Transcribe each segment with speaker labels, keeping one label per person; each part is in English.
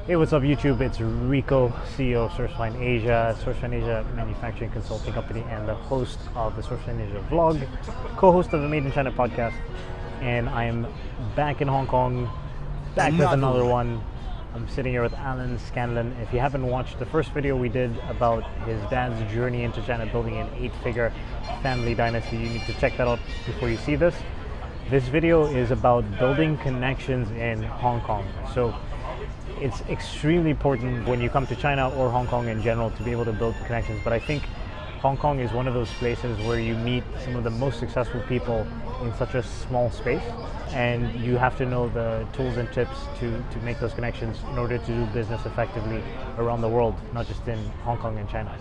Speaker 1: Hey, what's up YouTube? It's Rico, CEO of Sourcefine Asia, Sourcefine Asia manufacturing consulting company and the host of the Sourcefine Asia vlog, co-host of the Made in China podcast. And I am back in Hong Kong, back with another one. I'm sitting here with Alan Scanlan. If you haven't watched the first video we did about his dad's journey into China, building an 8-figure family dynasty, you need to check that out before you see this. This video is about building connections in Hong Kong. So it's extremely important when you come to China or Hong Kong in general to be able to build connections. But I think Hong Kong is one of those places where you meet some of the most successful people in such a small space, and you have to know the tools and tips to make those connections in order to do business effectively around the world, not just in Hong Kong and China.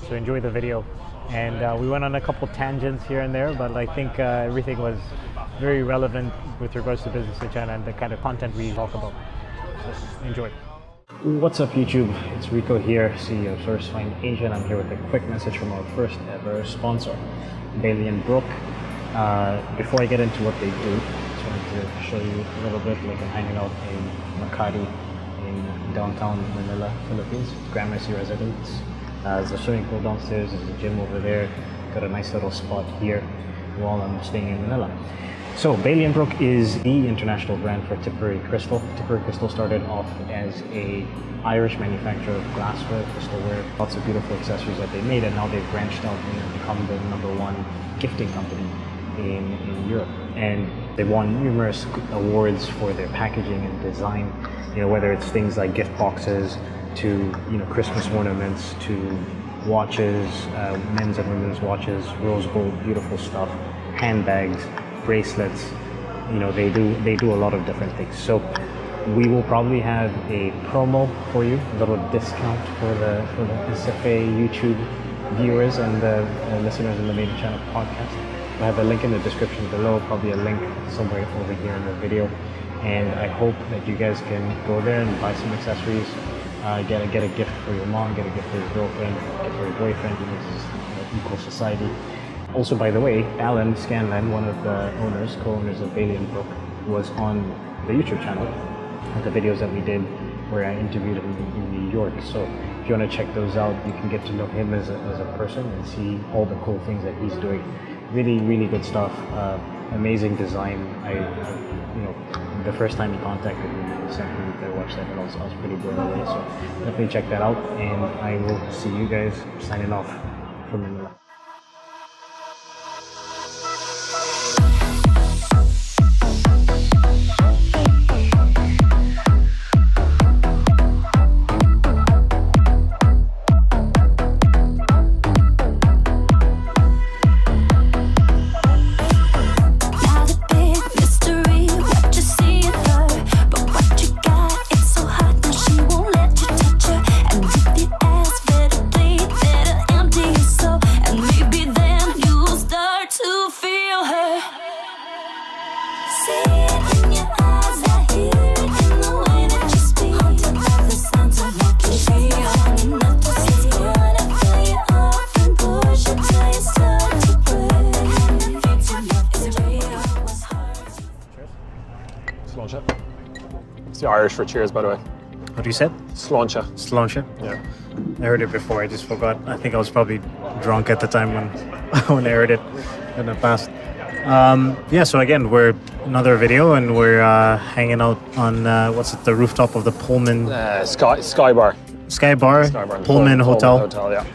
Speaker 1: So enjoy the video. And we went on a couple tangents here and there, but I think everything was very relevant with regards to business in China and the kind of content we talk about. So enjoy. What's up YouTube? It's Rico here, CEO of Sourcefine Asia, and I'm here with a quick message from our first ever sponsor, Bailey & Brooke. Before I get into what they do, I just wanted to show you a little bit. Like, I'm hanging out in Makati in downtown Manila, Philippines. It's Gramercy residence. There's a swimming pool downstairs, there's a gym over there. Got a nice little spot here while I'm staying in Manila. So Bailey & Brooke is the international brand for Tipperary Crystal. Tipperary Crystal started off as an Irish manufacturer of glassware, crystalware, lots of beautiful accessories that they made, and now they've branched out and become the #1 gifting company in Europe. And they won numerous awards for their packaging and design, whether it's things like gift boxes to Christmas ornaments to watches, men's and women's watches, rose gold, beautiful stuff, handbags, bracelets. They do a lot of different things. So we will probably have a promo for you, a little discount for the SFA YouTube viewers and the listeners in the Made in China podcast. I have a link in the description below, probably a link somewhere over here in the video. And I hope that you guys can go there and buy some accessories, get a gift for your mom, get a gift for your girlfriend, get for your boyfriend. This is equal society. Also, by the way, Alan Scanlan, one of the co-owners of Bailey & Brooke, was on the YouTube channel with the videos that we did where I interviewed him in New York. So if you want to check those out, you can get to know him as a person and see all the cool things that he's doing. Really, really good stuff. Amazing design. The first time he contacted me, he sent me their website, and I was pretty blown away. So definitely check that out, and I will see you guys signing off from Manila.
Speaker 2: It's the Irish for cheers, by the way.
Speaker 1: What do you say?
Speaker 2: Sláinte.
Speaker 1: Sláinte?
Speaker 2: Yeah.
Speaker 1: I heard it before, I just forgot. I think I was probably drunk at the time when I heard it in the past. So again, we're another video, and we're hanging out on, the rooftop of the Pullman...
Speaker 2: Skybar.
Speaker 1: Skybar Pullman Hotel.
Speaker 2: Yeah.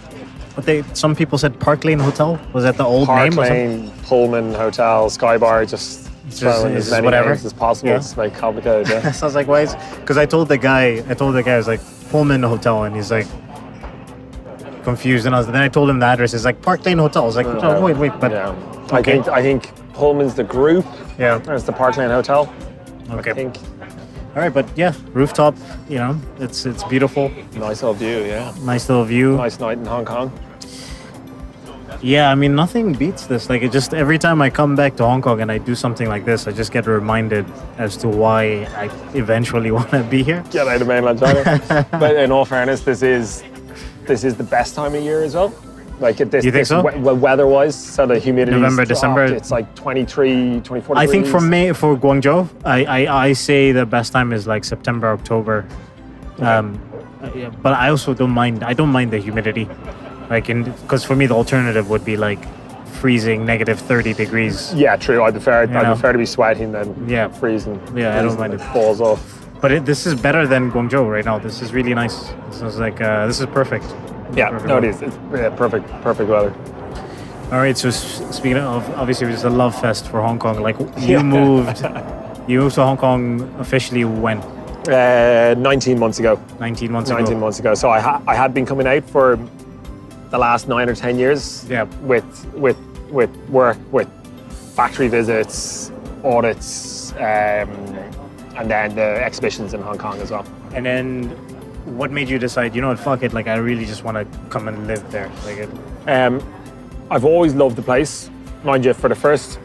Speaker 1: But some people said Park Lane Hotel. Was that the old name?
Speaker 2: Park Lane, Pullman Hotel, Skybar, just throwing as many names as possible. Yeah. It's very complicated. Yeah.
Speaker 1: Sounds like why? Because I told the guy, I was like, Pullman Hotel, and he's like confused, and then I told him the address. It's like Park Lane Hotel. I was like, wait, but
Speaker 2: yeah.
Speaker 1: Okay.
Speaker 2: I think Pullman's the group.
Speaker 1: Yeah.
Speaker 2: There's the Park Lane Hotel.
Speaker 1: Okay.
Speaker 2: I think.
Speaker 1: All right, but yeah, rooftop. It's beautiful.
Speaker 2: Nice little view. Yeah.
Speaker 1: Nice little view.
Speaker 2: Nice night in Hong Kong.
Speaker 1: Yeah, I mean, nothing beats this. Like, it just, every time I come back to Hong Kong and I do something like this, I just get reminded as to why I eventually want to be here.
Speaker 2: Get out of mainland China. But in all fairness, this is the best time of year as well. Like this,
Speaker 1: you think so?
Speaker 2: Weather-wise, so the humidity
Speaker 1: November, December.
Speaker 2: It's like 24
Speaker 1: I think
Speaker 2: degrees.
Speaker 1: for Guangzhou, I say the best time is like September, October. Yeah, but I also don't mind. I don't mind the humidity, because for me the alternative would be like freezing -30 degrees.
Speaker 2: Yeah, true. I'd prefer to be sweating than freezing.
Speaker 1: Yeah, I don't mind it.
Speaker 2: Falls off.
Speaker 1: But this is better than Guangzhou right now. This is really nice. This is this is perfect.
Speaker 2: It is. It's perfect weather.
Speaker 1: All right. So speaking of, obviously, it was a love fest for Hong Kong. Like you moved to Hong Kong officially when?
Speaker 2: 19 months ago.
Speaker 1: 19 months ago.
Speaker 2: 19 months ago. So I had been coming out for the last 9 or 10 years.
Speaker 1: Yeah.
Speaker 2: With work, with factory visits, audits, and then the exhibitions in Hong Kong as well.
Speaker 1: And then, what made you decide? You know what? Fuck it. Like I really just want to come and live there.
Speaker 2: I've always loved the place, mind you. For the first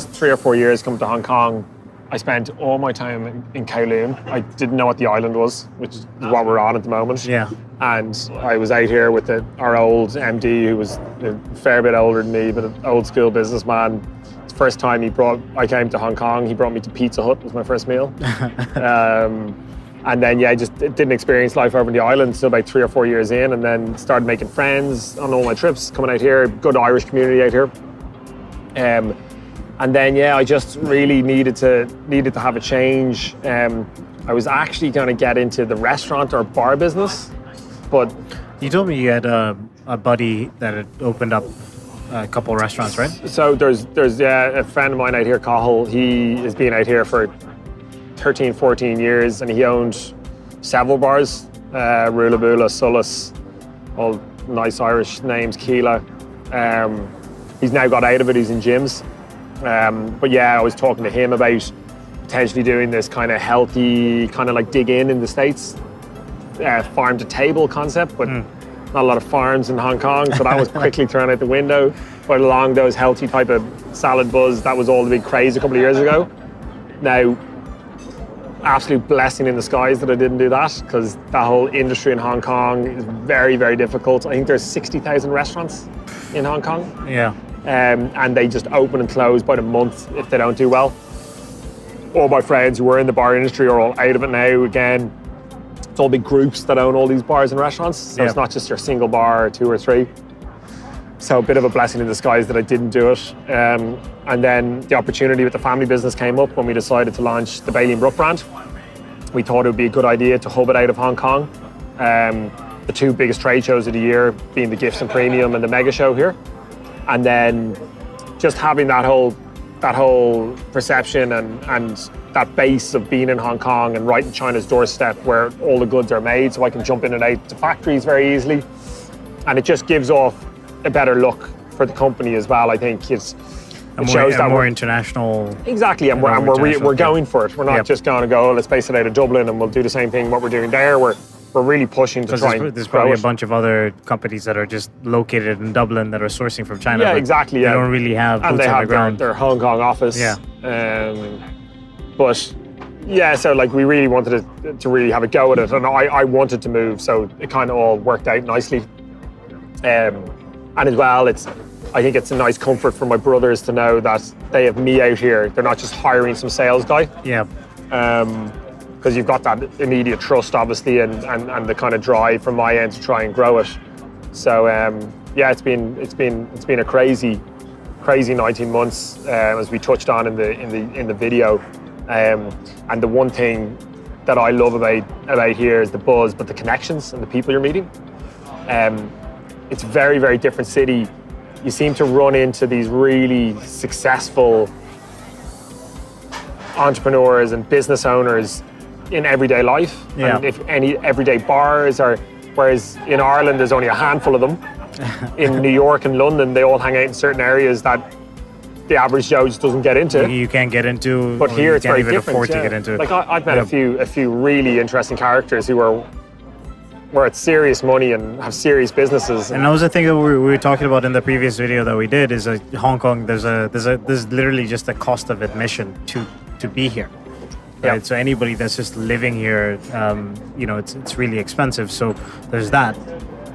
Speaker 2: 3 or 4 years coming to Hong Kong, I spent all my time in Kowloon. I didn't know what the island was, which is what we're on at the moment.
Speaker 1: Yeah.
Speaker 2: And I was out here with our old MD, who was a fair bit older than me, but an old school businessman. The first time I came to Hong Kong, he brought me to Pizza Hut. It was my first meal. And then, just didn't experience life over on the island until about 3 or 4 years in, and then started making friends on all my trips, coming out here, good Irish community out here. And then, I just really needed to have a change. I was actually going to get into the restaurant or bar business, but...
Speaker 1: You told me you had a buddy that had opened up a couple restaurants, right?
Speaker 2: So there's a friend of mine out here, Cahill. He has been out here for 13, 14 years, and he owned several bars, Rulabula, Sullus, all nice Irish names, Keela. He's now got out of it, he's in gyms. But I was talking to him about potentially doing this kind of healthy, kind of like dig in the States, farm to table concept, but not a lot of farms in Hong Kong, so that was quickly thrown out the window. But along those healthy type of salad buzz, that was all the big craze a couple of years ago. Now, absolute blessing in the skies that I didn't do that, because that whole industry in Hong Kong is very, very difficult. I think there's 60,000 restaurants in Hong Kong.
Speaker 1: Yeah.
Speaker 2: And they just open and close by the month if they don't do well. All my friends who were in the bar industry are all out of it now. Again, it's all big groups that own all these bars and restaurants. So It's not just your single bar or 2 or 3. So a bit of a blessing in disguise that I didn't do it. And then the opportunity with the family business came up when we decided to launch the Bailey & Brook brand. We thought it would be a good idea to hub it out of Hong Kong. The 2 biggest trade shows of the year being the Gifts and Premium and the Mega Show here. And then just having that whole perception and that base of being in Hong Kong and right in China's doorstep where all the goods are made, so I can jump in and out to factories very easily. And it just gives off a better look for the company as well. I think it shows that
Speaker 1: more international.
Speaker 2: Exactly, and we're going for it. We're not just going to go, let's base it out of Dublin and we'll do the same thing what we're doing there. We're really pushing to try and
Speaker 1: there's probably a bunch of other companies that are just located in Dublin that are sourcing from China.
Speaker 2: Yeah, exactly.
Speaker 1: They don't really have boots on the ground.
Speaker 2: And they have their Hong Kong office.
Speaker 1: Yeah.
Speaker 2: So we really wanted to really have a go at it, and I wanted to move, so it kind of all worked out nicely. And as well, I think it's a nice comfort for my brothers to know that they have me out here. They're not just hiring some sales guy.
Speaker 1: Yeah.
Speaker 2: Because you've got that immediate trust, obviously, and the kind of drive from my end to try and grow it. So it's been a crazy 19 months, as we touched on in the video. And the one thing that I love about here is the buzz, but the connections and the people you're meeting. It's a very, very different city. You seem to run into these really successful entrepreneurs and business owners in everyday life.
Speaker 1: Yeah.
Speaker 2: And if any everyday bars are, whereas in Ireland there's only a handful of them. In New York and London, they all hang out in certain areas that the average Joe just doesn't get into.
Speaker 1: You can't get into,
Speaker 2: but here it's very
Speaker 1: even
Speaker 2: different.
Speaker 1: Afford to get into.
Speaker 2: Like I've met a few really interesting characters who were at serious money and have serious businesses.
Speaker 1: And that was the thing that we were talking about in the previous video that we did. Is Hong Kong? There's literally just a cost of admission to be here. Right? Yep. So anybody that's just living here, it's really expensive. So there's that,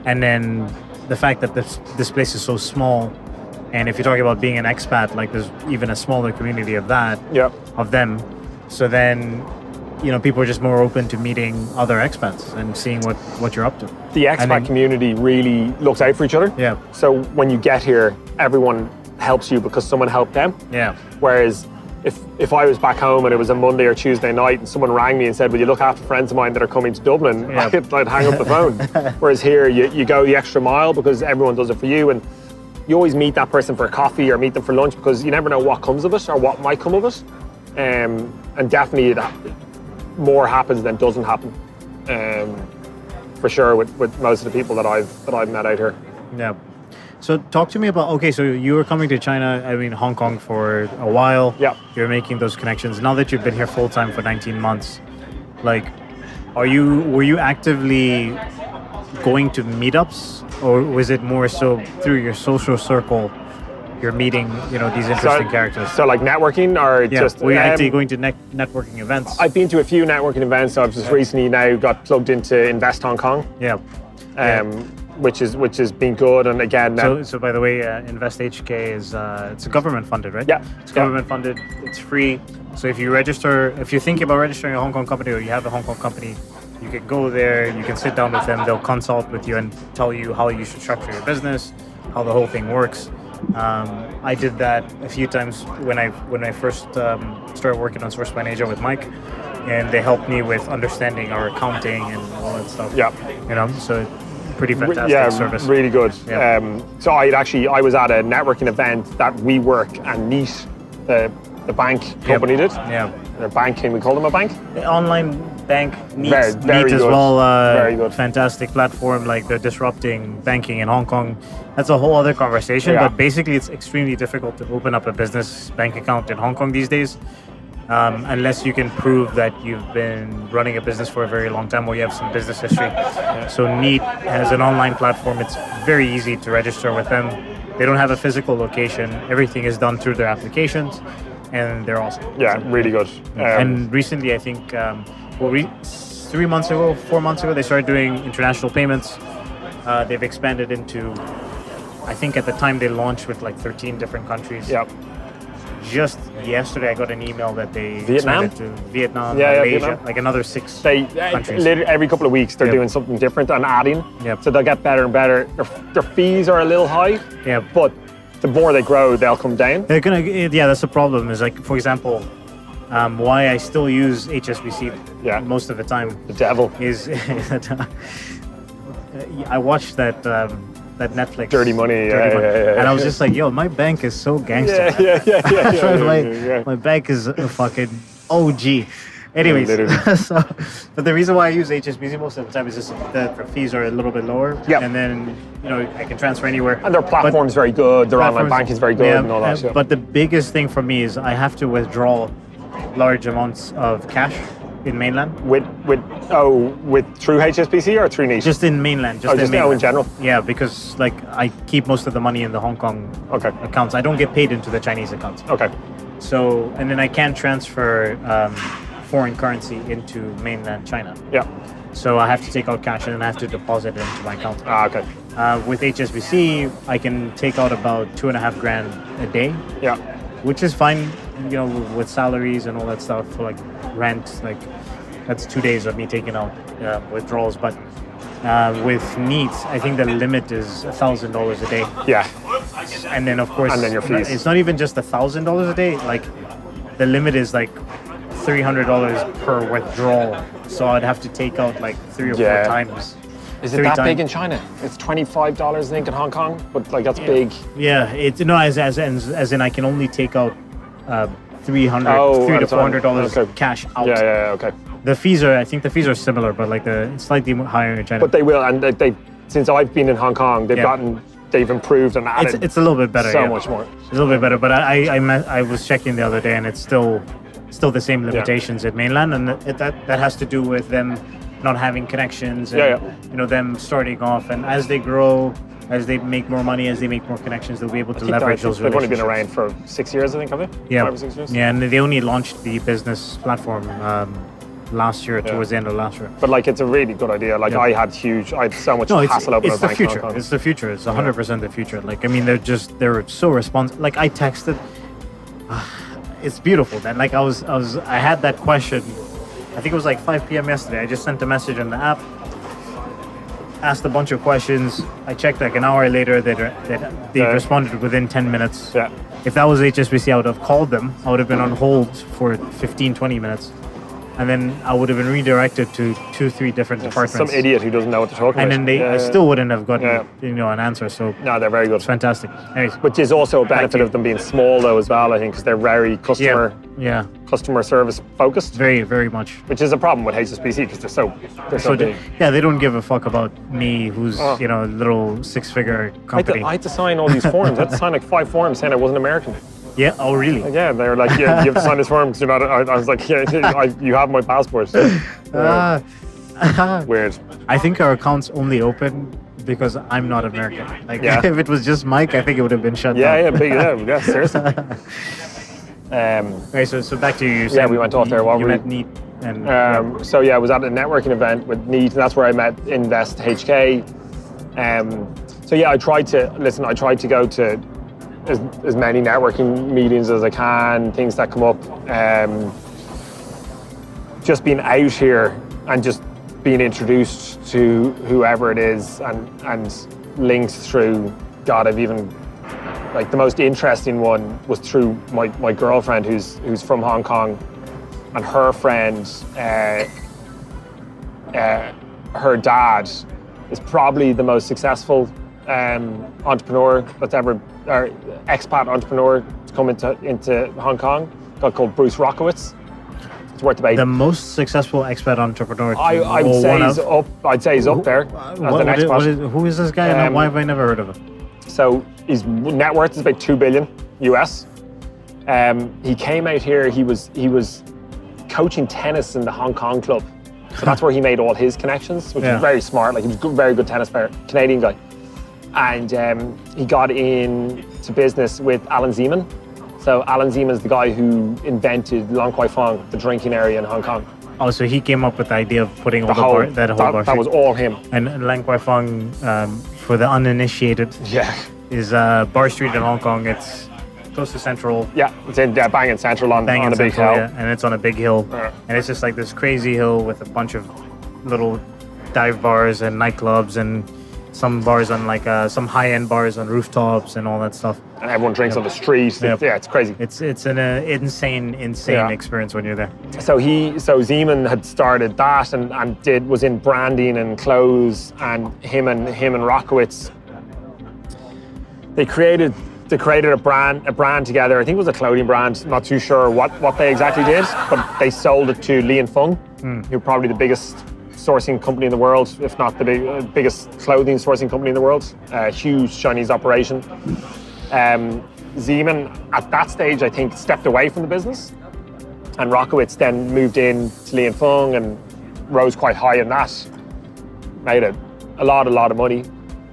Speaker 1: and then the fact that this place is so small, and if you're talking about being an expat, like there's even a smaller community of that, of them. So then people are just more open to meeting other expats and seeing what you're up to.
Speaker 2: The expat community really looks out for each other.
Speaker 1: Yeah.
Speaker 2: So when you get here, everyone helps you because someone helped them.
Speaker 1: Yeah.
Speaker 2: Whereas if I was back home and it was a Monday or Tuesday night and someone rang me and said, will you look after friends of mine that are coming to Dublin,
Speaker 1: Yeah.
Speaker 2: I'd hang up the phone. Whereas here, you go the extra mile because everyone does it for you, and you always meet that person for a coffee or meet them for lunch because you never know what comes of it or what might come of it. And definitely more happens than doesn't happen, for sure, with most of the people that I've met out here.
Speaker 1: Yeah. So talk to me about, okay, so you were coming to China, Hong Kong for a while.
Speaker 2: Yeah.
Speaker 1: You're making those connections. Now that you've been here full time for 19 months, like, were you actively going to meetups, or was it more so through your social circle you're meeting, these interesting characters?
Speaker 2: So like networking or just...
Speaker 1: Were you actually going to networking events?
Speaker 2: I've been to a few networking events. So I've just recently now got plugged into Invest Hong Kong.
Speaker 1: Yeah.
Speaker 2: Which has been good, and again...
Speaker 1: So by the way, Invest HK is it's government funded, right?
Speaker 2: Yeah.
Speaker 1: It's government funded, it's free. So if you're thinking about registering a Hong Kong company, or you have a Hong Kong company, you can go there, you can sit down with them, they'll consult with you and tell you how you should structure your business, how the whole thing works. I did that a few times when I first started working on Source Plan Asia with Mike, and they helped me with understanding our accounting and all that stuff.
Speaker 2: Yeah.
Speaker 1: So pretty fantastic service.
Speaker 2: Really good.
Speaker 1: Yeah.
Speaker 2: So I was at a networking event that WeWork and Neat, the bank company did.
Speaker 1: Yeah.
Speaker 2: They're banking, we call them a bank?
Speaker 1: The online bank, Neat
Speaker 2: Very
Speaker 1: as
Speaker 2: good.
Speaker 1: well.
Speaker 2: Very good.
Speaker 1: Fantastic platform, like they're disrupting banking in Hong Kong. That's a whole other conversation,
Speaker 2: Yeah.
Speaker 1: but basically it's extremely difficult to open up a business bank account in Hong Kong these days. Unless you can prove that you've been running a business for a very long time or you have some business history. So Neat has an online platform. It's very easy to register with them. They don't have a physical location. Everything is done through their applications, and they're awesome.
Speaker 2: Yeah, really good.
Speaker 1: And recently, I think, 4 months ago, they started doing international payments. They've expanded into, I think at the time they launched with like 13 different countries.
Speaker 2: Yeah.
Speaker 1: Just yesterday, I got an email that they
Speaker 2: Vietnam?
Speaker 1: expanded to Vietnam,
Speaker 2: Yeah,
Speaker 1: Malaysia,
Speaker 2: Vietnam.
Speaker 1: like another 6
Speaker 2: They
Speaker 1: countries.
Speaker 2: literally every couple of weeks they're
Speaker 1: Yep.
Speaker 2: doing something different and adding.
Speaker 1: Yep.
Speaker 2: So they'll get better and better. Their fees are a little high.
Speaker 1: Yeah.
Speaker 2: But the more they grow, they'll come down.
Speaker 1: They're gonna, that's the problem. Is like, for example, why I still use HSBC
Speaker 2: Yeah.
Speaker 1: most of the time
Speaker 2: The devil.
Speaker 1: is I watched that Netflix
Speaker 2: Dirty Money, yeah.
Speaker 1: and I was just like, yo, my bank is so gangster.
Speaker 2: Yeah.
Speaker 1: My bank is a fucking OG. Anyways,
Speaker 2: literally.
Speaker 1: but the reason why I use HSBC most of the time is just that the fees are a little bit lower.
Speaker 2: Yeah.
Speaker 1: And then, I can transfer anywhere.
Speaker 2: And their platform's very good. Their online banking is very good and all that.
Speaker 1: But the biggest thing for me is I have to withdraw large amounts of cash in mainland.
Speaker 2: With through HSBC or through Neat?
Speaker 1: Just in mainland.
Speaker 2: In general?
Speaker 1: Yeah, because like I keep most of the money in the Hong Kong accounts. I don't get paid into the Chinese accounts.
Speaker 2: Okay.
Speaker 1: So, and then I can't transfer foreign currency into mainland China.
Speaker 2: Yeah.
Speaker 1: So I have to take out cash and then I have to deposit it into my account.
Speaker 2: Okay.
Speaker 1: With HSBC, I can take out about $2,500 a day.
Speaker 2: Yeah.
Speaker 1: Which is fine, with salaries and all that stuff, for like rent, like that's 2 days of me taking out withdrawals. But with Neat, I think the limit is $1,000 a day.
Speaker 2: Yeah.
Speaker 1: And then of course,
Speaker 2: and then your fees.
Speaker 1: It's not even just $1,000 a day. Like the limit is like $300 per withdrawal. So I'd have to take out like 3 or 4 times.
Speaker 2: Is it that big in China? It's $25, I think, in Hong Kong, but like that's big.
Speaker 1: Yeah, as in I can only take out $300 to $400 cash out.
Speaker 2: Yeah, okay.
Speaker 1: I think the fees are similar, but like it's slightly higher in China.
Speaker 2: But they will, and they since I've been in Hong Kong, they've improved and added.
Speaker 1: It's a little bit better.
Speaker 2: So much more.
Speaker 1: It's a little bit better, but I was checking the other day, and it's still the same limitations in mainland, and that has to do with them not having connections and them starting off, and as they grow, as they make more money, as they make more connections, they'll be able to leverage those relationships.
Speaker 2: They've only been around for 6 years, I think, have they?
Speaker 1: Yeah.
Speaker 2: 5 or 6 years?
Speaker 1: Yeah, and they only launched the business platform last year, towards the end of last year.
Speaker 2: But like, it's a really good idea. Like I had so much hassle opening a bank.
Speaker 1: It's the future. It's the future. It's 100% the future. Like, I mean, they're so responsive. Like, I texted, it's beautiful, man. Like I had that question I think it was like 5 p.m. yesterday. I just sent a message on the app, asked a bunch of questions. I checked like an hour later. They responded within 10 minutes.
Speaker 2: Yeah.
Speaker 1: If that was HSBC, I would have called them. I would have been on hold for 15, 20 minutes. And then I would have been redirected to 2-3 different departments.
Speaker 2: Some idiot who doesn't know what they're talking
Speaker 1: and
Speaker 2: about.
Speaker 1: then I still wouldn't have gotten an answer. So
Speaker 2: no, they're very good.
Speaker 1: It's fantastic. Anyways,
Speaker 2: Which is also a benefit of them being small though as well, I think, because they're very customer service focused.
Speaker 1: Very, very much.
Speaker 2: Which is a problem with HSBC because they're so big.
Speaker 1: Yeah, they don't give a fuck about me, who's a little 6-figure company.
Speaker 2: I had to sign all these forms. I had to sign like 5 forms saying I wasn't American.
Speaker 1: Yeah. Oh, really?
Speaker 2: Yeah, they were like, you have to sign this form because you're not. I was like, you have my passport. Weird.
Speaker 1: I think our account's only open because I'm not American. Like, if it was just Mike, I think it would have been shut down.
Speaker 2: Yeah, seriously.
Speaker 1: Okay, so back to you. Yeah,
Speaker 2: we went off there.
Speaker 1: You met Neat. And,
Speaker 2: I was at a networking event with Neat, and that's where I met Invest HK. I tried to go to as many networking meetings as I can, things that come up. Just being out here and just being introduced to whoever it is and links through, God, I've even, like the most interesting one was through my girlfriend who's from Hong Kong, and her friend, her dad is probably the most successful entrepreneur that's ever, or expat entrepreneur to come into Hong Kong, a guy called Bruce Rockowitz. It's worth debating.
Speaker 1: The most successful expat entrepreneur.
Speaker 2: I'd say he's up there as the next expat.
Speaker 1: Who is this guy, and why have I never heard of him?
Speaker 2: So his net worth is about $2 billion US. He came out here. He was coaching tennis in the Hong Kong club, so that's where he made all his connections, which is very smart. Like, he was a very good tennis player, Canadian guy. And he got into business with Alan Zeman. So Alan Zeman is the guy who invented Long Kwai Fong, the drinking area in Hong Kong.
Speaker 1: Oh, so he came up with the idea of putting that whole bar.
Speaker 2: That was all him.
Speaker 1: And Lang Kwai Fong, for the uninitiated, is Bar Street in Hong Kong. It's close to Central. Yeah,
Speaker 2: it's in banging Central on a big hill.
Speaker 1: Yeah, and it's on a big hill. And it's just like this crazy hill with a bunch of little dive bars and nightclubs and some bars on some high-end bars on rooftops and all that stuff.
Speaker 2: And everyone drinks on the street. Yeah, it's crazy.
Speaker 1: It's an insane experience when you're there.
Speaker 2: So Zeman had started that and was in branding and clothes, and him and Rockowitz, they created a brand together. I think it was a clothing brand. Not too sure what they exactly did, but they sold it to Li & Fung, who are probably the biggest sourcing company in the world, if not the biggest clothing sourcing company in the world. Huge Chinese operation. Zeman, at that stage, I think, stepped away from the business, and Rockowitz then moved in to Li & Fung and rose quite high in that. Made a lot of money.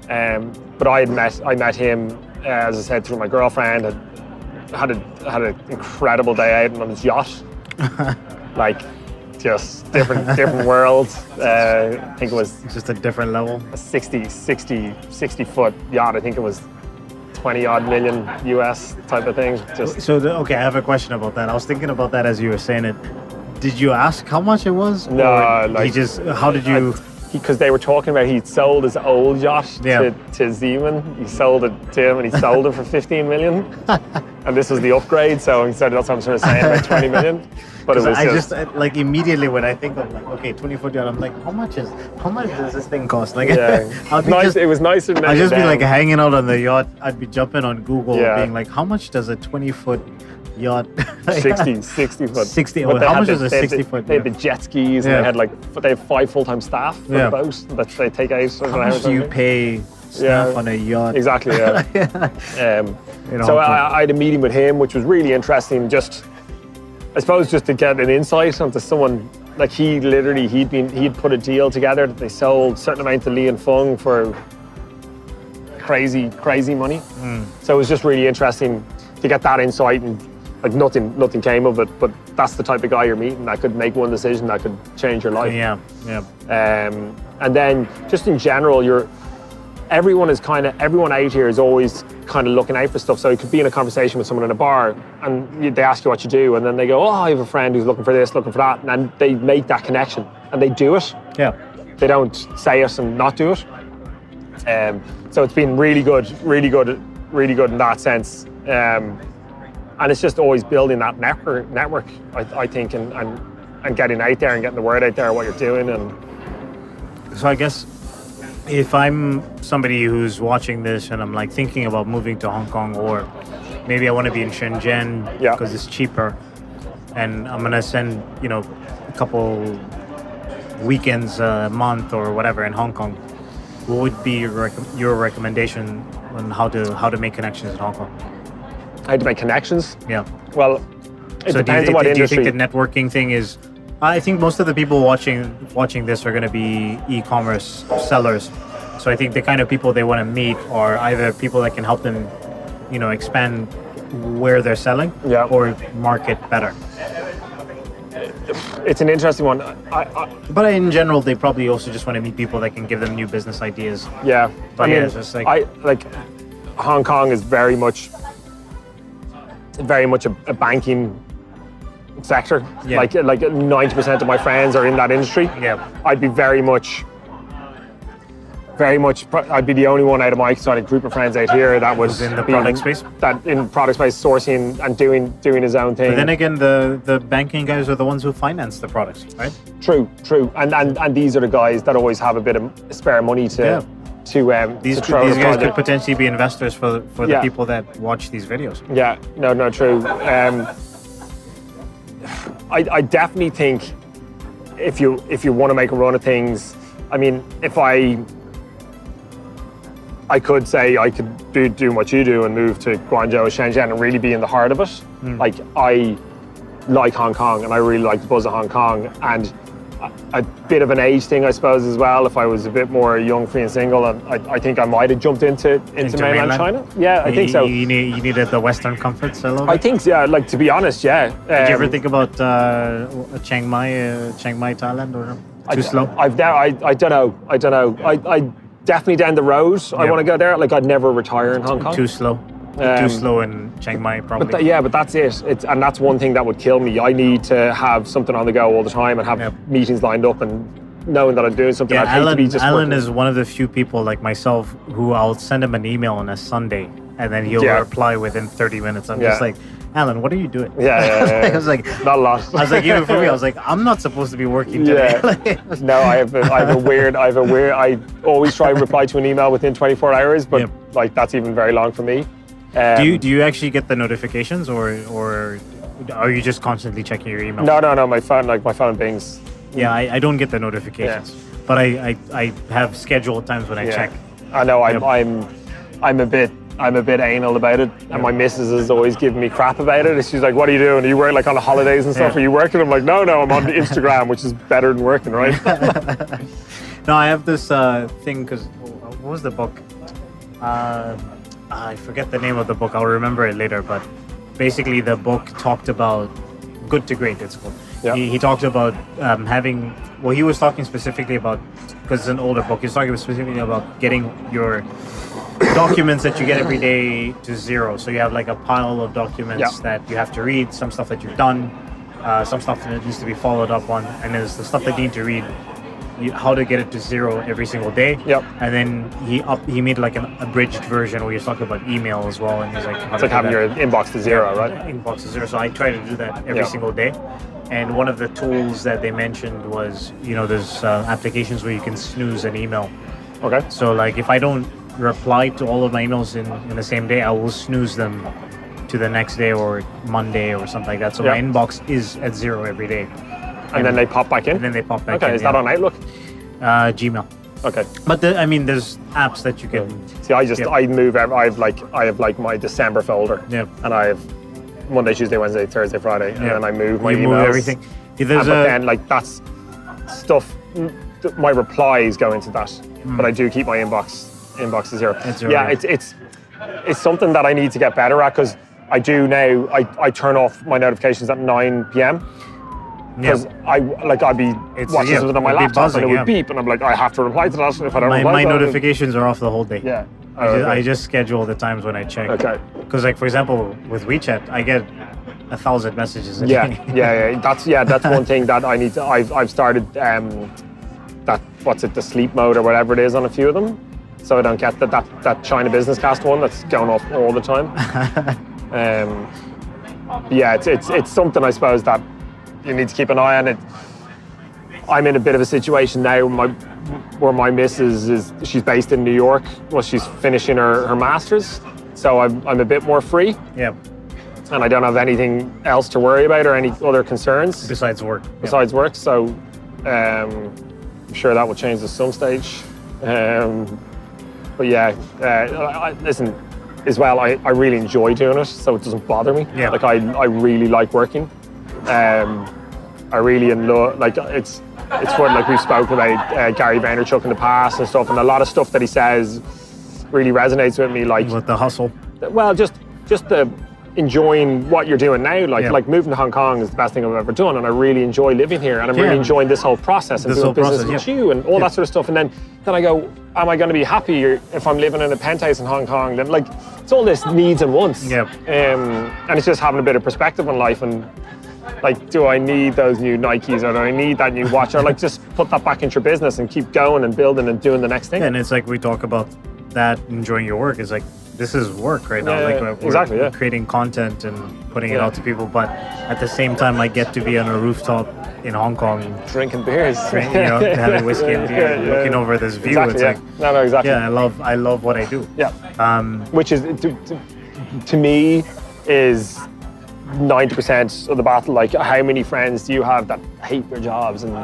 Speaker 2: But I met him, as I said, through my girlfriend. Had an incredible day out on his yacht. Like, just different worlds. I think it was
Speaker 1: just a different level.
Speaker 2: A 60 foot yacht. I think it was 20 odd million US type of thing.
Speaker 1: I have a question about that. I was thinking about that as you were saying it. Did you ask how much it was?
Speaker 2: No,
Speaker 1: how did you?
Speaker 2: Because they were talking about he'd sold his old yacht to Zeman. He sold it to him, and he sold it for 15 million. And this was the upgrade, so instead that's what I'm sort of saying, about 20 million. But it was
Speaker 1: just like immediately when I think of 20-foot yacht, I'm like, how much does this thing cost? Like,
Speaker 2: it was nicer than
Speaker 1: I'd just be like hanging out on the yacht. I'd be jumping on Google, being like, how much does a 20-foot yacht?
Speaker 2: 60 foot.
Speaker 1: 60. How much is a 60 foot?
Speaker 2: They had the jet skis, and they have 5 full-time staff for the boat that they take out.
Speaker 1: How much do you pay staff on a yacht?
Speaker 2: Exactly. So I had a meeting with him, which was really interesting. I suppose just to get an insight onto someone, like he'd put a deal together that they sold a certain amount to Li & Fung for crazy money. So it was just really interesting to get that insight, and like nothing came of it, but that's the type of guy you're meeting that could make one decision that could change your life.
Speaker 1: Yeah.
Speaker 2: And then just in general, everyone out here is always kind of looking out for stuff. So you could be in a conversation with someone in a bar and they ask you what you do, and then they go, oh, I have a friend who's looking for this, looking for that, and then they make that connection and they do it.
Speaker 1: Yeah.
Speaker 2: They don't say it and not do it. So it's been really good in that sense. And it's just always building that network, I think, and getting out there and getting the word out there what you're doing. And
Speaker 1: so I guess if I'm somebody who's watching this and I'm like thinking about moving to Hong Kong, or maybe I want to be in Shenzhen because it's cheaper, and I'm gonna spend a couple weekends a month or whatever in Hong Kong, what would be your recommendation on how to make connections in Hong Kong?
Speaker 2: How to make connections?
Speaker 1: Yeah.
Speaker 2: Well, it depends on what industry.
Speaker 1: Do you think the networking thing is? I think most of the people watching this are going to be e-commerce sellers. So I think the kind of people they want to meet are either people that can help them, expand where they're selling, or market better.
Speaker 2: It's an interesting one.
Speaker 1: But in general, they probably also just want to meet people that can give them new business ideas.
Speaker 2: Yeah.
Speaker 1: But
Speaker 2: it's just Hong Kong is very much a banking sector.
Speaker 1: Yeah.
Speaker 2: Like 90% of my friends are in that industry.
Speaker 1: Yeah.
Speaker 2: I'd be I'd be the only one out of my sort of group of friends out here that was
Speaker 1: in the product space.
Speaker 2: That in product space, sourcing and doing his own thing.
Speaker 1: But then again, the banking guys are the ones who finance the products, right?
Speaker 2: True. And these are the guys that always have a bit of spare money to
Speaker 1: these
Speaker 2: throw
Speaker 1: guys could potentially be investors for the people that watch these videos.
Speaker 2: Yeah, no, true. I definitely think if you want to make a run of things, I mean, if I could say I could be doing what you do and move to Guangzhou or Shenzhen and really be in the heart of it. Like, I like Hong Kong and I really like the buzz of Hong Kong, and a bit of an age thing, I suppose, as well. If I was a bit more young, free and single, and I think I might have jumped into mainland China. Yeah, I think so.
Speaker 1: You needed the Western comforts a little bit?
Speaker 2: I think, yeah, like, to be honest, yeah.
Speaker 1: Did you ever think about Chiang Mai, Thailand, or too slow?
Speaker 2: I don't know. I definitely down the road. I want to go there. Like, I'd never retire in Hong Kong.
Speaker 1: Too slow. Too slow in Chiang Mai, probably.
Speaker 2: But that's it. And that's one thing that would kill me. I need to have something on the go all the time and have meetings lined up and knowing that I'm doing something.
Speaker 1: Alan is one of the few people like myself who I'll send him an email on a Sunday and then he'll reply within 30 minutes. I'm just like, Alan, what are you doing?
Speaker 2: Yeah.
Speaker 1: I was like,
Speaker 2: not a lot.
Speaker 1: I was like, even for me, I was like, I'm not supposed to be working today.
Speaker 2: No, I always try to reply to an email within 24 hours, but like, that's even very long for me.
Speaker 1: Do you actually get the notifications, or are you just constantly checking your email?
Speaker 2: No. My phone bings.
Speaker 1: Yeah, I don't get the notifications, but I have scheduled times when I check.
Speaker 2: I know. I'm a bit anal about it, and my missus is always giving me crap about it. She's like, "What are you doing? Are you working like on the holidays and stuff? Are you working?" I'm like, "No, I'm on Instagram, which is better than working, right?"
Speaker 1: No, I have this thing because what was the book? I forget the name of the book. I'll remember it later. But basically, the book talked about Good to Great. It's called. Yeah. He talked about having. Well, he was talking specifically about, because it's an older book. He was talking specifically about getting your documents that you get every day to zero. So you have like a pile of documents that you have to read, some stuff that you've done, some stuff that needs to be followed up on, and there's the stuff that you need to read, how to get it to zero every single day.
Speaker 2: Yep.
Speaker 1: And then he made like an abridged version where he's talking about email as well, and he's like,
Speaker 2: it's like having your inbox to zero, right?
Speaker 1: Inbox to zero. So I try to do that every single day. And one of the tools that they mentioned was, there's applications where you can snooze an email.
Speaker 2: Okay.
Speaker 1: So like if I don't reply to all of my emails in the same day, I will snooze them to the next day or Monday or something like that. So my inbox is at zero every day.
Speaker 2: And then they pop back in?
Speaker 1: And then they pop back in.
Speaker 2: Okay, is that on Outlook?
Speaker 1: Gmail.
Speaker 2: Okay.
Speaker 1: But there's apps that you can...
Speaker 2: See, I move, I have like my December folder.
Speaker 1: Yeah.
Speaker 2: And I have Monday, Tuesday, Wednesday, Thursday, Friday. And then I move my emails.
Speaker 1: Move everything.
Speaker 2: But then like that's stuff, my replies go into that. But I do keep my inbox to zero. It's something that I need to get better at, because I do now, I turn off my notifications at 9 p.m. because I'd be watching something on my laptop
Speaker 1: buzzing,
Speaker 2: and it would beep, and I'm like, I have to reply to that. If I don't reply
Speaker 1: my
Speaker 2: to that,
Speaker 1: notifications are off the whole day.
Speaker 2: Yeah.
Speaker 1: I just schedule the times when I check.
Speaker 2: Okay.
Speaker 1: Because like, for example, with WeChat, I get 1,000 messages a day.
Speaker 2: Yeah. That's one thing that I need to. I've started the sleep mode or whatever it is on a few of them, so I don't get that China Business Cast one that's going off all the time. It's something I suppose that you need to keep an eye on. It. I'm in a bit of a situation now where my missus she's based in New York. Well, she's finishing her master's, so I'm a bit more free.
Speaker 1: Yeah.
Speaker 2: And I don't have anything else to worry about or any other concerns
Speaker 1: Besides work.
Speaker 2: Work, so I'm sure that will change at some stage. But yeah, listen, as well, I really enjoy doing it, so it doesn't bother me.
Speaker 1: Yeah.
Speaker 2: Like I really like working. I really love, like it's what, like we've spoken about Gary Vaynerchuk in the past and stuff, and a lot of stuff that he says really resonates with me. Like
Speaker 1: with the hustle.
Speaker 2: Well, just the enjoying what you're doing now. Like moving to Hong Kong is the best thing I've ever done, and I really enjoy living here, and I'm really enjoying this whole process and doing business with you and all that sort of stuff. And then I go, am I going to be happy if I'm living in a penthouse in Hong Kong? Then like it's all this needs and wants.
Speaker 1: Yeah.
Speaker 2: And it's just having a bit of perspective on life and. Like, do I need those new Nikes or do I need that new watch? Or like just put that back into your business and keep going and building and doing the next thing.
Speaker 1: Yeah, and it's like we talk about that, enjoying your work. It's like, this is work right now. We're creating content and putting it out to people, but at the same time, I get to be on a rooftop in Hong Kong.
Speaker 2: Drinking beers.
Speaker 1: Having whiskey and beer, looking over this view.
Speaker 2: Exactly,
Speaker 1: it's like,
Speaker 2: exactly.
Speaker 1: Yeah, I love what I do.
Speaker 2: Yeah. Which is, to me, is 90% of the battle. Like, how many friends do you have that hate their jobs and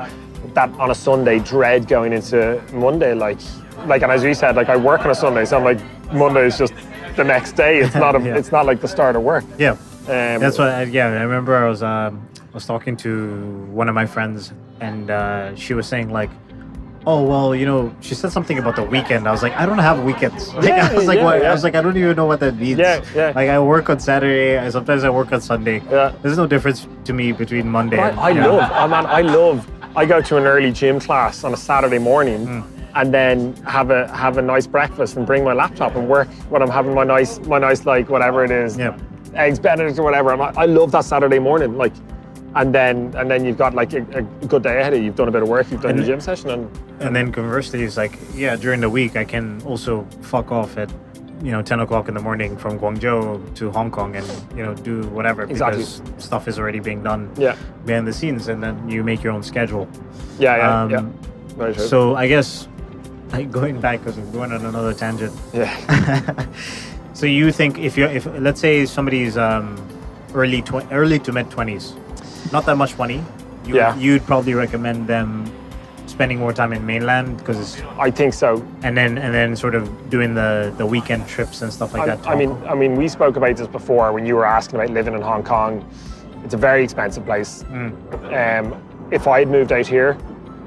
Speaker 2: that on a Sunday dread going into Monday? Like, and as we said, like I work on a Sunday, so I'm like Monday is just the next day. It's not it's not like the start of work.
Speaker 1: Yeah, that's what. I remember I was talking to one of my friends, and she was saying like, oh, well, she said something about the weekend. I was like, I don't have weekends. What? I was like, I don't even know what that means.
Speaker 2: Yeah.
Speaker 1: Like, I work on Saturday. Sometimes I work on Sunday. Yeah. There's no difference to me between Monday.
Speaker 2: I go to an early gym class on a Saturday morning, and then have a nice breakfast and bring my laptop and work when I'm having my nice like whatever it is, eggs Benedict or whatever. I love that Saturday morning, like. And then you've got like a good day ahead of you. You've done a bit of work, you've done your gym session,
Speaker 1: and then conversely, it's like, during the week I can also fuck off at 10 o'clock in the morning from Guangzhou to Hong Kong and do whatever because stuff is already being done behind the scenes, and then you make your own schedule.
Speaker 2: Yeah. Very true.
Speaker 1: So I guess going back, because we're going on another tangent.
Speaker 2: Yeah.
Speaker 1: So you think if let's say somebody's early to mid 20s. Not that much money. You'd probably recommend them spending more time in mainland because
Speaker 2: I think so.
Speaker 1: And then sort of doing the weekend trips and stuff like that.
Speaker 2: I mean, we spoke about this before when you were asking about living in Hong Kong. It's a very expensive place. If I had moved out here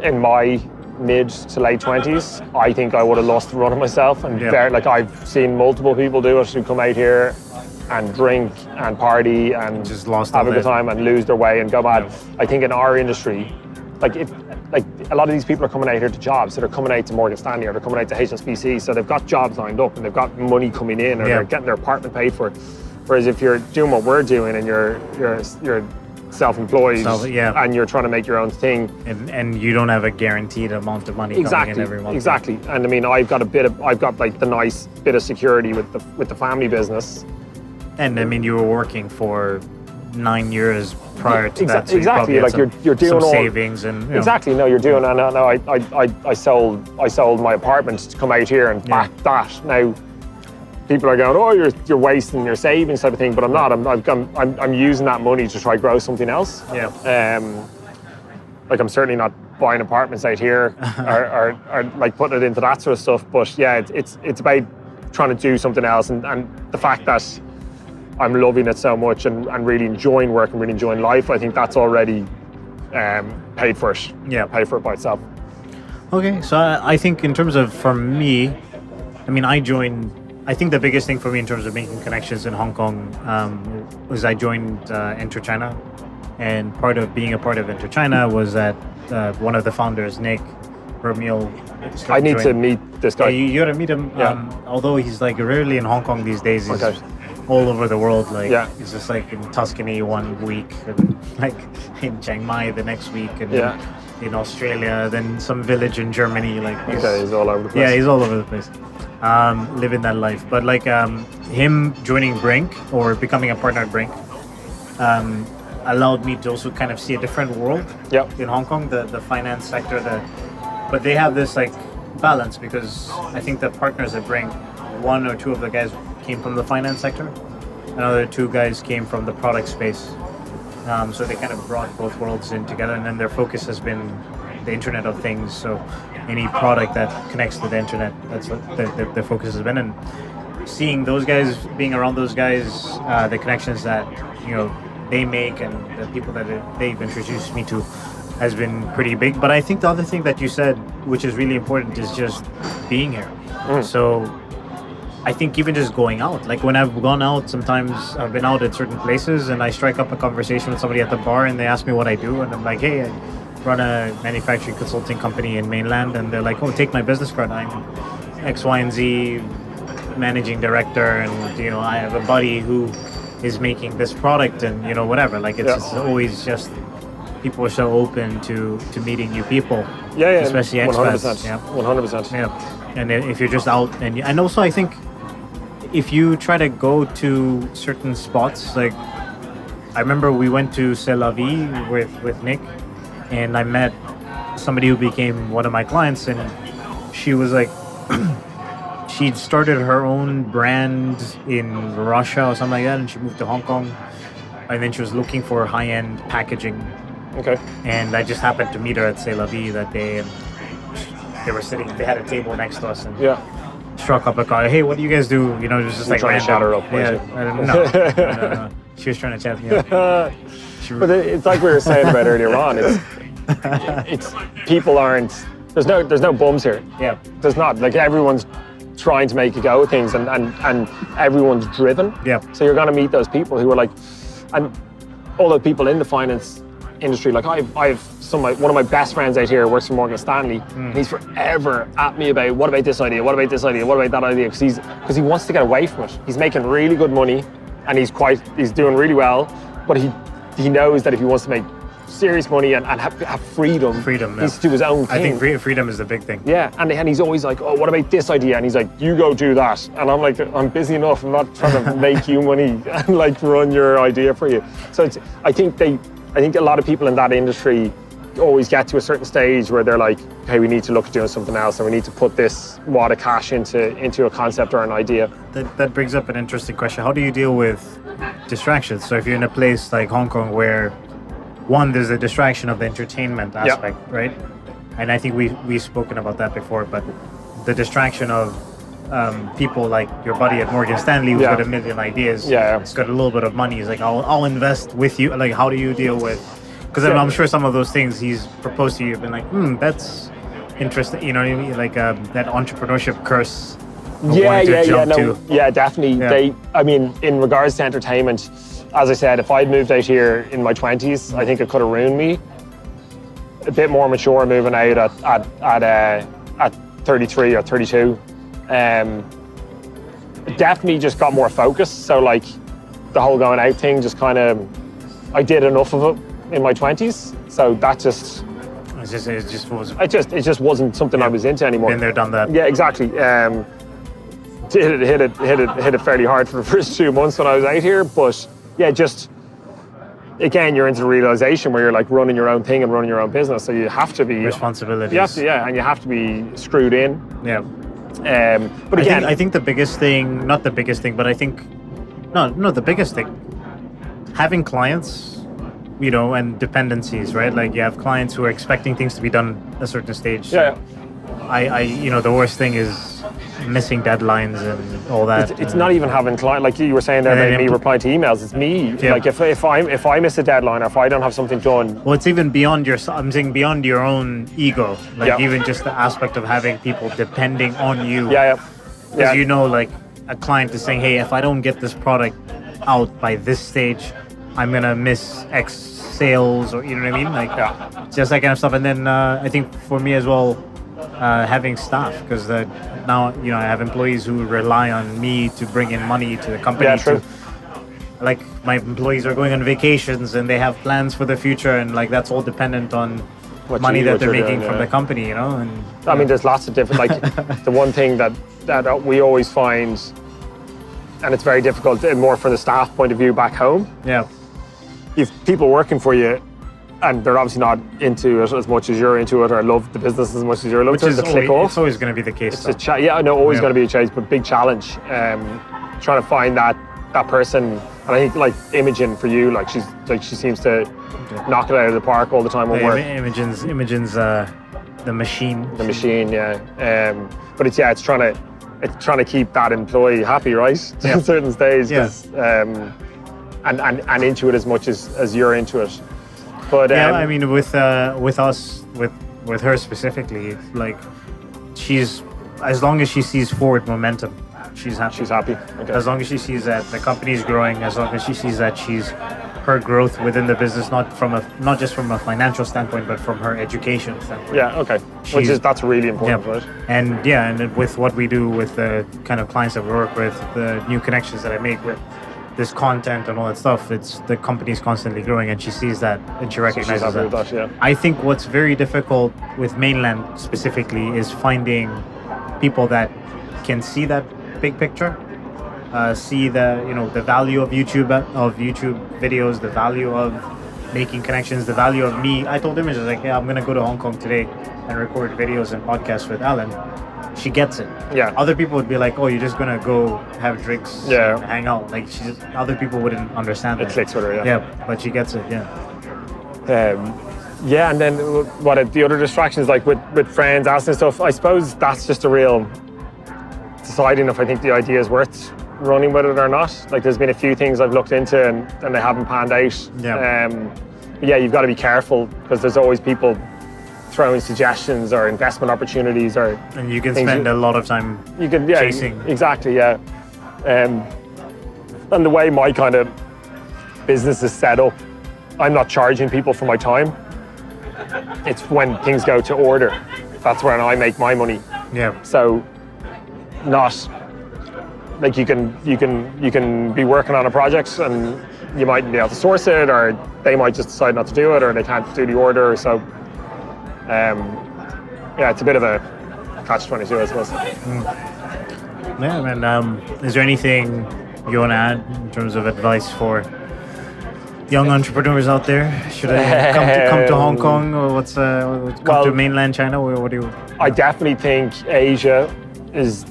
Speaker 2: in my mid to late 20s, I think I would have lost the run of myself. And I've seen multiple people do it who come out here and drink and party and
Speaker 1: just have
Speaker 2: a good time and lose their way and go mad. I think in our industry, like a lot of these people are coming out here to jobs, so they're coming out to Morgan Stanley or they're coming out to HSBC, so they've got jobs lined up and they've got money coming in or they're getting their apartment paid for. Whereas if you're doing what we're doing and you're self-employed and you're trying to make your own thing,
Speaker 1: and you don't have a guaranteed amount of money coming in every month.
Speaker 2: Exactly. And I mean, I've got like the nice bit of security with the family business.
Speaker 1: And I mean, you were working for 9 years prior to that, so
Speaker 2: exactly. Like you're doing
Speaker 1: some
Speaker 2: all
Speaker 1: savings and
Speaker 2: exactly. No, you're doing. No, I sold my apartment to come out here and back that. Now, people are going, oh, you're wasting your savings type of thing, but I'm not. I'm using that money to try grow something else.
Speaker 1: Yeah.
Speaker 2: Like I'm certainly not buying apartments out here or like putting it into that sort of stuff. But yeah, it's about trying to do something else, and the fact that I'm loving it so much and really enjoying work and really enjoying life, I think that's already paid for it. Yeah, paid for it by itself.
Speaker 1: Okay, so I think in terms of, for me, I mean, I think the biggest thing for me in terms of making connections in Hong Kong was I joined Intern China And part of being a part of Intern China was that one of the founders, Nick Vermeil,
Speaker 2: I need to meet this guy.
Speaker 1: Yeah, you got to meet him.
Speaker 2: Yeah.
Speaker 1: Although he's like rarely in Hong Kong these days, he's
Speaker 2: Okay.
Speaker 1: all over the world. Like
Speaker 2: Yeah.
Speaker 1: he's just like in Tuscany one week, and like in Chiang Mai the next week, and
Speaker 2: Yeah.
Speaker 1: in Australia, then some village in Germany. Like
Speaker 2: He's all over the place.
Speaker 1: yeah, he's all over the place, living that life. But like him joining Brink or becoming a partner at Brink allowed me to also kind of see a different world
Speaker 2: Yep.
Speaker 1: in Hong Kong, the finance sector. But they have this like balance because I think the partners at Brink, one or two of the guys came from the finance sector, another two guys came from the product space. So they kind of brought both worlds in together, and then their focus has been the Internet of Things. So any product that connects to the internet, that's what their focus has been. And seeing those guys, being around those guys, the connections that they make and the people that they've introduced me to has been pretty big. But I think the other thing that you said, which is really important, is just being here. So I think even just going out, like when I've gone out, sometimes I've been out at certain places and I strike up a conversation with somebody at the bar and they ask me what I do, and I'm like, hey, I run a manufacturing consulting company in mainland, and they're like, oh, take my business card, I'm X, Y, and Z managing director, and I have a buddy who is making this product, and whatever. Like it's always just people are so open to meeting new people.
Speaker 2: Yeah,
Speaker 1: especially
Speaker 2: 100%.
Speaker 1: expats. Yeah,
Speaker 2: 100%.
Speaker 1: yeah. And if you're just out, and also I think if you try to go to certain spots, like I remember we went to C'est La Vie with Nick, and I met somebody who became one of my clients, and she was like. She'd started her own brand in Russia or something like that, and she moved to Hong Kong, and then she was looking for high-end packaging.
Speaker 2: Okay.
Speaker 1: And I just happened to meet her at C'est La Vie that day, and they had a table next to us, and struck up a call. Hey, what do you guys do? It was just like
Speaker 2: trying to chat her up,
Speaker 1: yeah, no. She was trying to chat me up.
Speaker 2: But it's like we were saying about earlier on. It's people aren't. There's no bums here.
Speaker 1: Yeah.
Speaker 2: There's not. Like everyone's trying to make a go of things, and everyone's driven.
Speaker 1: Yeah.
Speaker 2: So you're going to meet those people who are like, and all the people in the finance industry. Like I've one of my best friends out here works for Morgan Stanley, and he's forever at me about what about this idea, what about this idea, what about that idea, because he wants to get away from it. He's making really good money, and he's doing really well, but he knows that if he wants to make serious money and have freedom, he needs to do his own thing.
Speaker 1: I think freedom is the big thing.
Speaker 2: Yeah, and he's always like, oh, what about this idea? And he's like, you go do that. And I'm like, I'm busy enough. I'm not trying to make you money and like run your idea for you. So I think a lot of people in that industry always get to a certain stage where they're like, hey, we need to look at doing something else, and we need to put this wad of cash into a concept or an idea.
Speaker 1: That brings up an interesting question. How do you deal with distractions? So if you're in a place like Hong Kong where one, there's a distraction of the entertainment aspect, right? And I think we've spoken about that before, but the distraction of people like your buddy at Morgan Stanley who's got a million ideas, it's got a little bit of money, he's like, I'll invest with you. Like, how do you deal with, because I'm sure some of those things he's proposed to you have been like, that's interesting, you know what I mean? Like that entrepreneurship curse.
Speaker 2: Definitely.
Speaker 1: Yeah.
Speaker 2: In regards to entertainment, as I said, if I'd moved out here in my 20s, I think it could have ruined me. A bit more mature moving out at 33 or 32. Definitely just got more focused. So like the whole going out thing just kind of, I did enough of it in my 20s. So that just... It just wasn't something I was into anymore.
Speaker 1: Been there, done that.
Speaker 2: Yeah, exactly. Hit it fairly hard for the first 2 months when I was out here, but yeah, just again, you're into the realization where you're like running your own thing and running your own business, so you have to be
Speaker 1: responsibilities.
Speaker 2: You have to, and you have to be screwed in.
Speaker 1: Yeah.
Speaker 2: But again,
Speaker 1: I think the biggest thing, not the biggest thing, but I think the biggest thing, having clients, and dependencies, right? Like you have clients who are expecting things to be done a certain stage.
Speaker 2: Yeah.
Speaker 1: The worst thing is missing deadlines and all that.
Speaker 2: It's not even having client, like you were saying there about me replying to emails. It's me. Yeah. Like if I miss a deadline or if I don't have something done.
Speaker 1: Well, it's even beyond I'm saying beyond your own ego. Like even just the aspect of having people depending on you. Because like a client is saying, hey, if I don't get this product out by this stage, I'm gonna miss X sales, or you know what I mean, like just that kind of stuff. And then I think for me as well, having staff, because now I have employees who rely on me to bring in money to the company.
Speaker 2: Yeah, true.
Speaker 1: Like my employees are going on vacations and they have plans for the future, and like that's all dependent on money that they're making from the company, And
Speaker 2: I mean, there's lots of different, like the one thing that we always find, and it's very difficult, more from the staff point of view back home.
Speaker 1: Yeah.
Speaker 2: If people working for you, and they're obviously not into it as much as you're into it, or love the business as much as you're loving it,
Speaker 1: it's always going to be the case.
Speaker 2: It's I know, always going to be a challenge, but big challenge. Trying to find that person, and I think like Imogen for you, she seems to knock it out of the park all the time at work.
Speaker 1: Imogen's the machine.
Speaker 2: The machine, yeah. But it's trying to keep that employee happy, right?
Speaker 1: Yeah.
Speaker 2: At certain stages, and into it as much as you're into it. But
Speaker 1: I mean, with us, with her specifically, like she's, as long as she sees forward momentum, she's happy.
Speaker 2: She's happy. Okay.
Speaker 1: As long as she sees that the company's growing, as long as she sees that her growth within the business, not just from a financial standpoint, but from her education standpoint.
Speaker 2: Yeah. Okay. That's really important, right?
Speaker 1: And with what we do with the kind of clients that we work with, the new connections that I make with this content and all that stuff, it's the company's constantly growing, and she sees that and she recognizes
Speaker 2: so she's happy with that. Yeah.
Speaker 1: I think what's very difficult with mainland specifically is finding people that can see that big picture, see the value of YouTube videos, the value of making connections, the value of me. I told Imogen, I'm gonna go to Hong Kong today and record videos and podcasts with Alan. She gets it.
Speaker 2: Yeah.
Speaker 1: Other people would be like, "Oh, you're just gonna go have drinks, and hang out." Like other people wouldn't understand that.
Speaker 2: It clicks with her, yeah.
Speaker 1: Yeah, but she gets it. Yeah.
Speaker 2: And then the other distractions, like with friends asking stuff, I suppose that's just a real deciding if I think the idea is worth running with it or not. Like there's been a few things I've looked into and they haven't panned out.
Speaker 1: Yeah.
Speaker 2: But you've got to be careful, because there's always people throwing suggestions or investment opportunities,
Speaker 1: and you can spend a lot of time chasing.
Speaker 2: Exactly, yeah. And the way my kind of business is set up, I'm not charging people for my time. It's when things go to order, that's when I make my money.
Speaker 1: Yeah.
Speaker 2: So not like you can be working on a project and you might be able to source it, or they might just decide not to do it, or they can't do the order. So it's a bit of a catch-22, I suppose.
Speaker 1: Yeah, and is there anything you want to add in terms of advice for young entrepreneurs out there? Should I come to Hong Kong, or to mainland China? Or what do you?
Speaker 2: I definitely think Asia is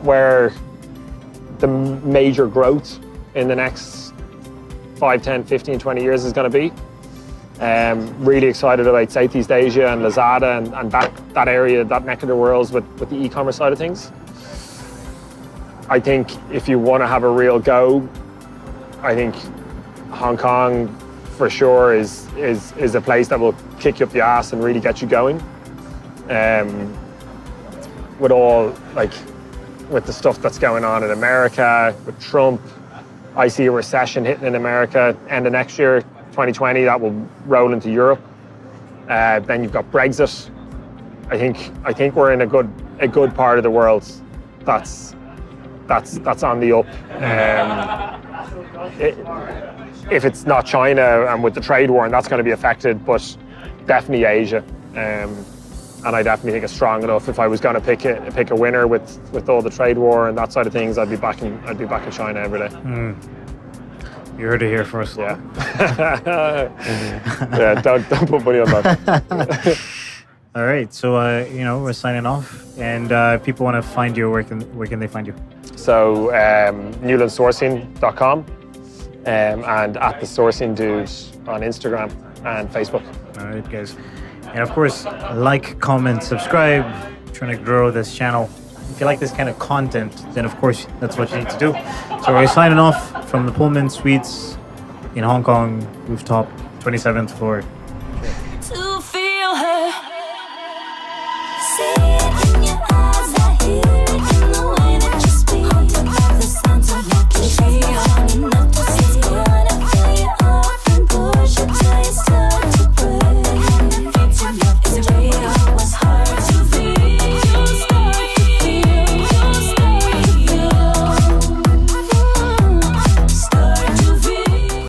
Speaker 2: where the major growth in the next 5, 10, 15, 20 years is going to be. Really excited about Southeast Asia and Lazada and that area, that neck of the world with the e-commerce side of things. I think if you want to have a real go, I think Hong Kong for sure is a place that will kick you up the ass and really get you going. With the stuff that's going on in America, with Trump, I see a recession hitting in America end of next year, 2020, that will roll into Europe. Then you've got Brexit. I think we're in a good part of the world that's on the up. If it's not China and with the trade war, and that's going to be affected, but definitely Asia. And I definitely think it's strong enough. If I was going to pick a winner with all the trade war and that side of things, I'd be back in China every day.
Speaker 1: You heard it here first.
Speaker 2: Yeah. Yeah. Don't put money on that.
Speaker 1: All right. So we're signing off, and if people want to find you, where can they find you?
Speaker 2: So newlandsourcing.com and at TheSourcingDude on Instagram and Facebook.
Speaker 1: All right, guys. And of course, like, comment, subscribe. I'm trying to grow this channel. If you like this kind of content, then of course that's what you need to do. So we're signing off from the Pullman Suites in Hong Kong, rooftop, 27th floor.
Speaker 3: To feel her, see it in your eyes, I hear